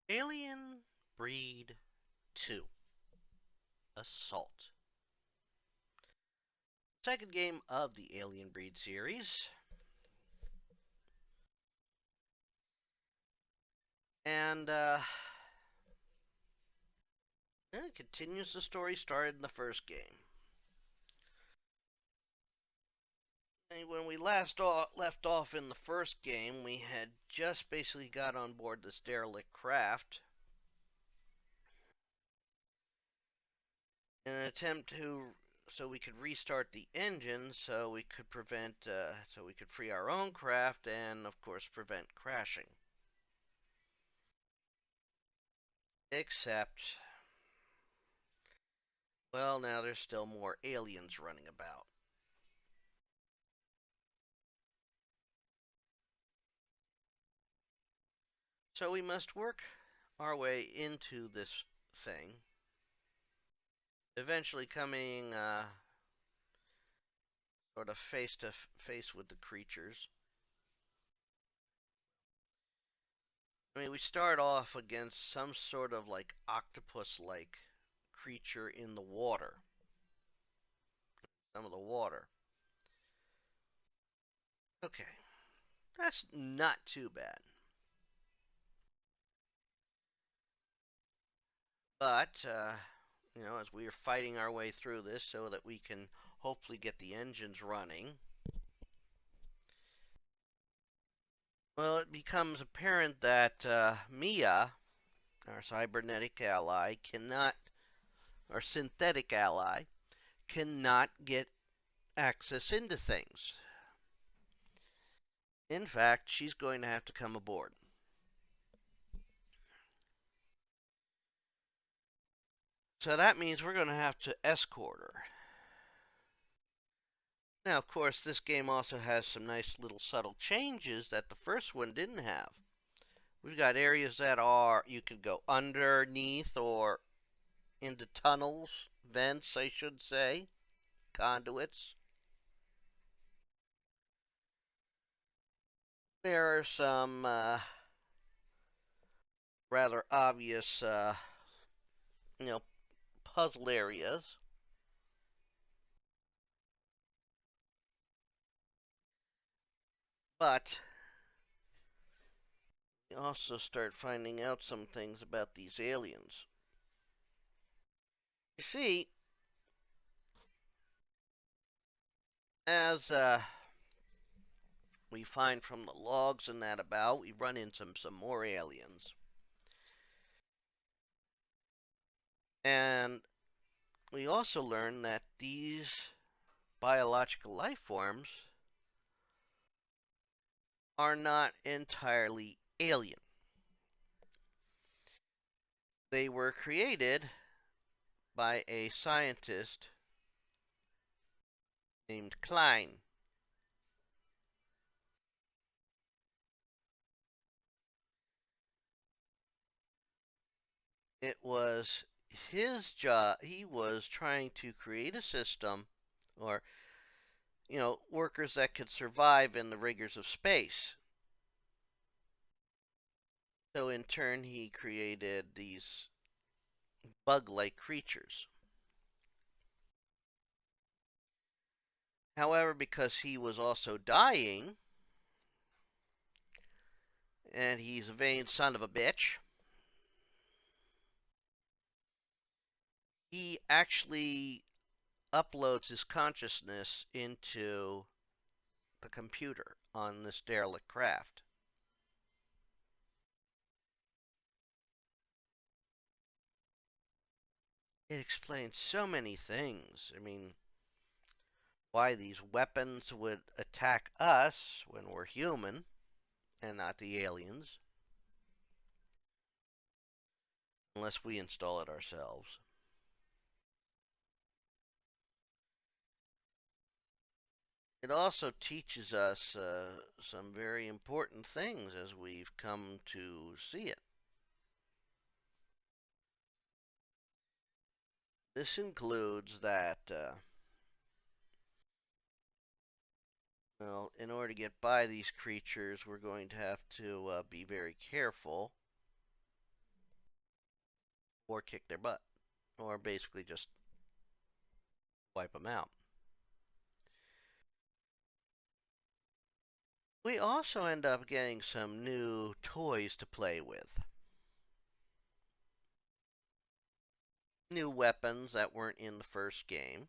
Alien Breed 2 Assault. Second game of the Alien Breed series. And it continues the story started in the first game. And when we left off in the first game, we had just basically got on board this derelict craft in an attempt so we could restart the engine, so we could free our own craft and, of course, prevent crashing. Except, well, now there's still more aliens running about. So we must work our way into this thing, eventually coming sort of face to face with the creatures. I mean, we start off against some sort of like octopus-like creature in the water. Some of the water. Okay, that's not too bad. But, as we are fighting our way through this so that we can hopefully get the engines running, well, it becomes apparent that Mia, our cybernetic ally, our synthetic ally, cannot get access into things. In fact, she's going to have to come aboard. So that means we're going to have to escort her. Now, of course, this game also has some nice little subtle changes that the first one didn't have. We've got areas that you could go underneath or into tunnels, vents, I should say, conduits. There are some rather obvious, puzzle areas. But you also start finding out some things about these aliens. You see, as we find from the logs and that about, we run into some more aliens. And we also learn that these biological life forms are not entirely alien. They were created by a scientist named Klein. It was his job. He was trying to create a system, or, workers that could survive in the rigors of space. So in turn, he created these bug-like creatures. However, because he was also dying, and he's a vain son of a bitch, he actually uploads his consciousness into the computer on this derelict craft. It explains so many things. I mean, why these weapons would attack us when we're human and not the aliens, unless we install it ourselves. It also teaches us some very important things as we've come to see it. This includes that, well, in order to get by these creatures, we're going to have to be very careful. or kick their butt, or basically just wipe them out. We also end up getting some new toys to play with. New weapons that weren't in the first game.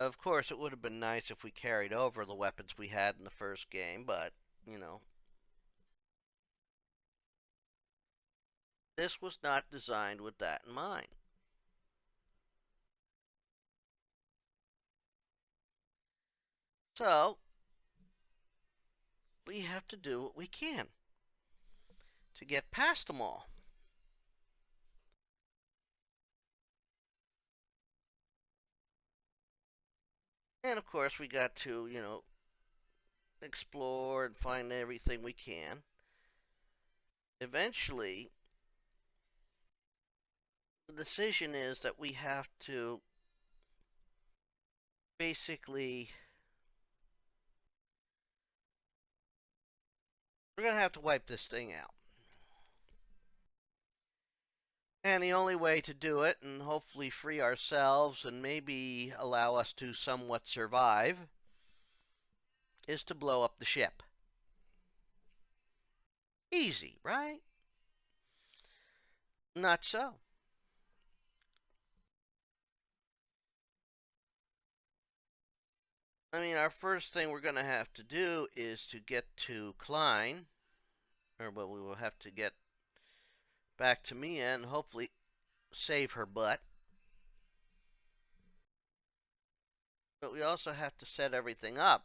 Of course, it would have been nice if we carried over the weapons we had in the first game, but, you know, this was not designed with that in mind. So, we have to do what we can to get past them all. And of course, we got to, explore and find everything we can. Eventually, the decision is that we have to basically, we're going to have to wipe this thing out. And the only way to do it, and hopefully free ourselves and maybe allow us to somewhat survive, is to blow up the ship. Easy, right? Not so. I mean, our first thing we're going to have to do is to get to Klein, or well, we will have to get back to Mia and hopefully save her butt. But we also have to set everything up.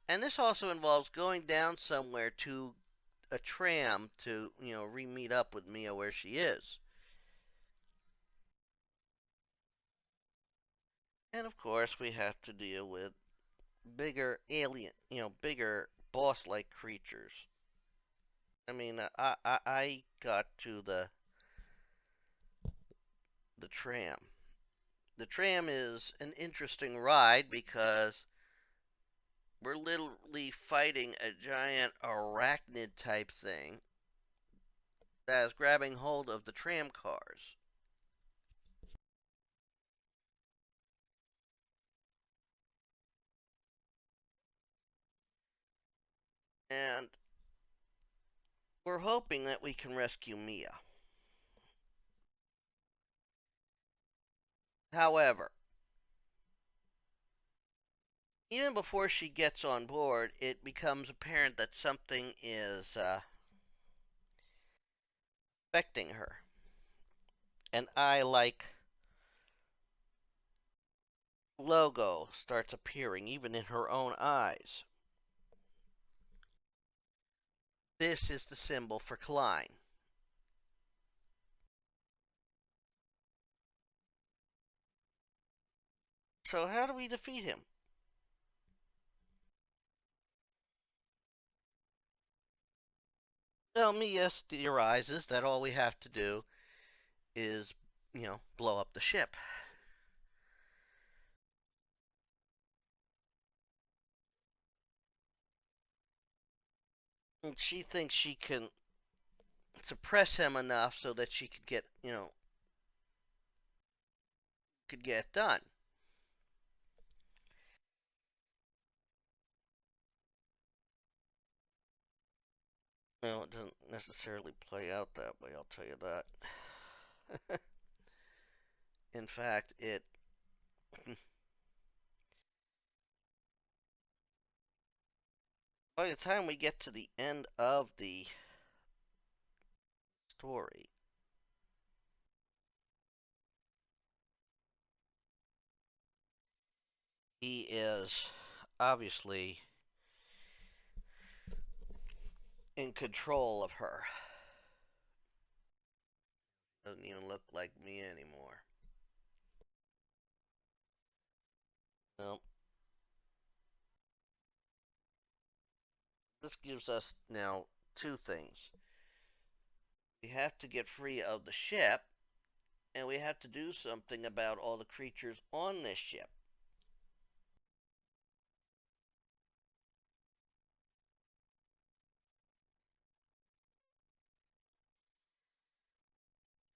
And this also involves going down somewhere to a tram to, re-meet up with Mia where she is. And of course, we have to deal with bigger alien, bigger boss-like creatures. I mean, I got to the tram. The tram is an interesting ride because we're literally fighting a giant arachnid type thing that is grabbing hold of the tram cars. And we're hoping that we can rescue Mia. However, even before she gets on board, it becomes apparent that something is affecting her. An eye like logo starts appearing even in her own eyes. This is the symbol for Klein. So, how do we defeat him? Well, Mia theorizes that all we have to do is, blow up the ship. And she thinks she can suppress him enough so that she could get, could get it done. Well, it doesn't necessarily play out that way, I'll tell you that. In fact, it by the time we get to the end of the story, he is obviously in control of her. Doesn't even look like me anymore. Well, this gives us now two things. We have to get free of the ship, and we have to do something about all the creatures on this ship.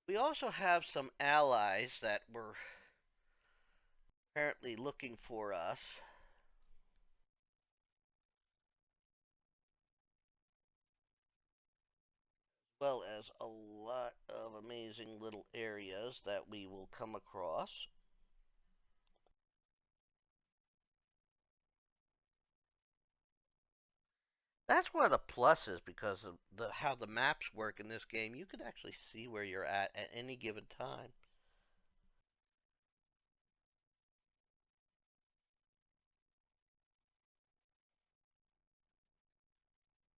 We also have some allies that were apparently looking for us, as well as a lot of amazing little areas that we will come across. That's one of the pluses because of how the maps work in this game. You can actually see where you're at any given time.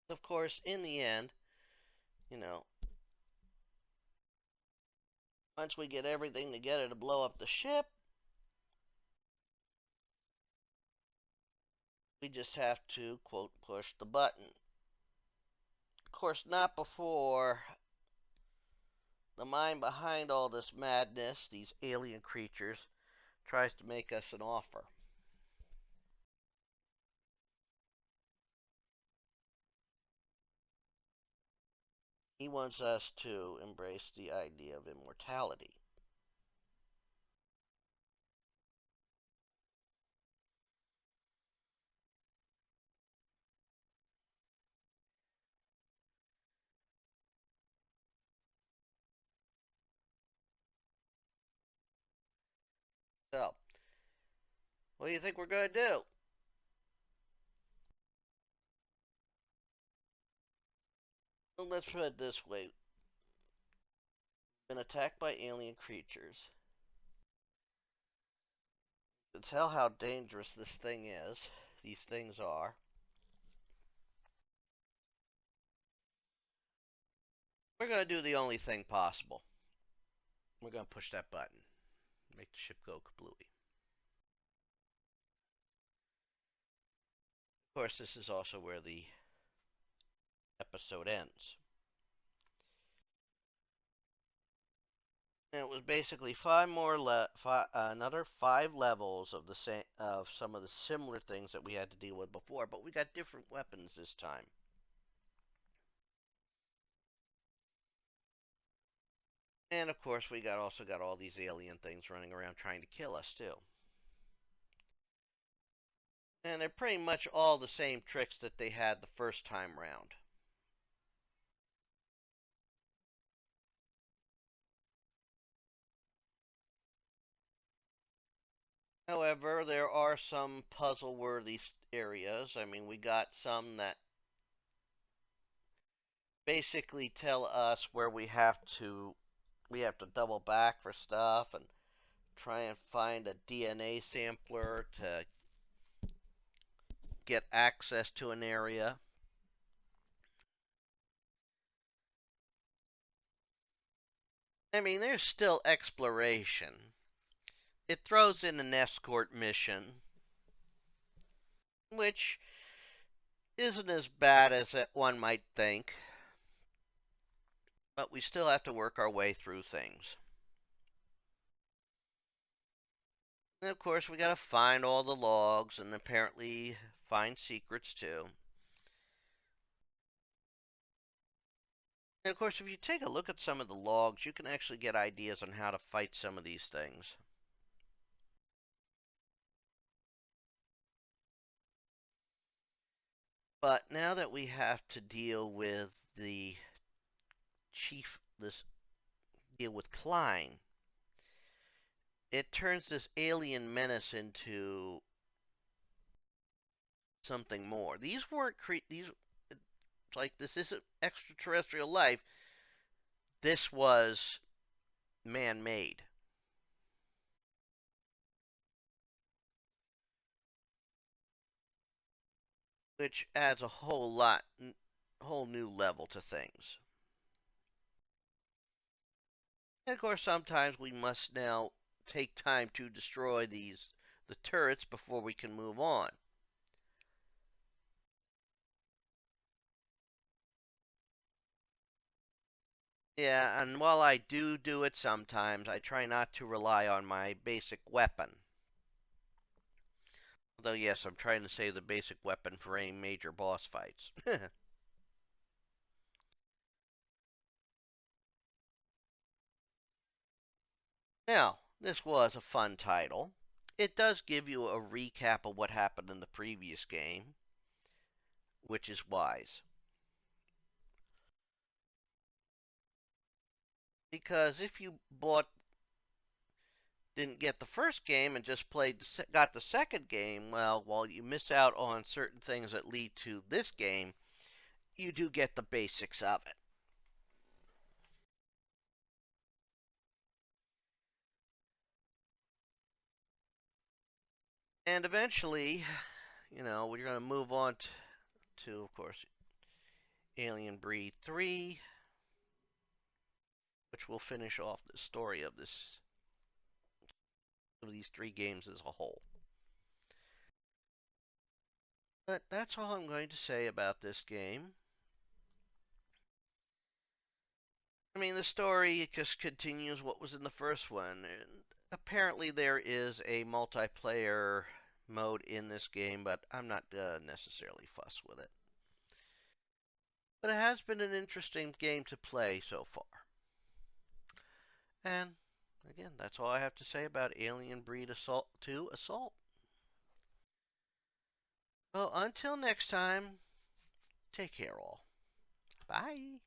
Of course, in the end, you know, once we get everything together to blow up the ship, we just have to, quote, push the button. Of course, not before the mind behind all this madness, these alien creatures, tries to make us an offer. He wants us to embrace the idea of immortality. So, what do you think we're going to do? Well, let's put it this way. We've been attacked by alien creatures. To tell how dangerous this thing is, these things are, we're going to do the only thing possible. We're going to push that button. Make the ship go kablooey. Of course, this is also where the episode ends. And it was basically another 5 levels of the same of some of the similar things that we had to deal with before, but we got different weapons this time. And of course, we also got all these alien things running around trying to kill us too. And they're pretty much all the same tricks that they had the first time round. However, there are some puzzle worthy areas. I mean, we got some that basically tell us where we have to double back for stuff and try and find a DNA sampler to get access to an area. I mean, there's still exploration. It throws in an escort mission, which isn't as bad as one might think, but we still have to work our way through things. And of course, we gotta find all the logs and apparently find secrets too. And of course, if you take a look at some of the logs, you can actually get ideas on how to fight some of these things. But now that we have to deal with the this deal with Klein, it turns this alien menace into something more. These weren't these like this isn't extraterrestrial life. This was man-made, which adds a whole new level to things. And of course, sometimes we must now take time to destroy the turrets before we can move on. Yeah, and while I do it sometimes, I try not to rely on my basic weapon. Although, yes, I'm trying to save the basic weapon for any major boss fights. Now, this was a fun title. It does give you a recap of what happened in the previous game, which is wise. Because if you didn't get the first game and just got the second game, well, while you miss out on certain things that lead to this game, you do get the basics of it. And eventually, we're going to move on to, of course, Alien Breed 3, which will finish off the story of these three games as a whole. But that's all I'm going to say about this game. I mean, the story just continues what was in the first one. And apparently, there is a multiplayer mode in this game, but I'm not necessarily fussed with it. But it has been an interesting game to play so far. And again, that's all I have to say about Alien Breed Assault 2 Assault. Well, until next time, take care all. Bye.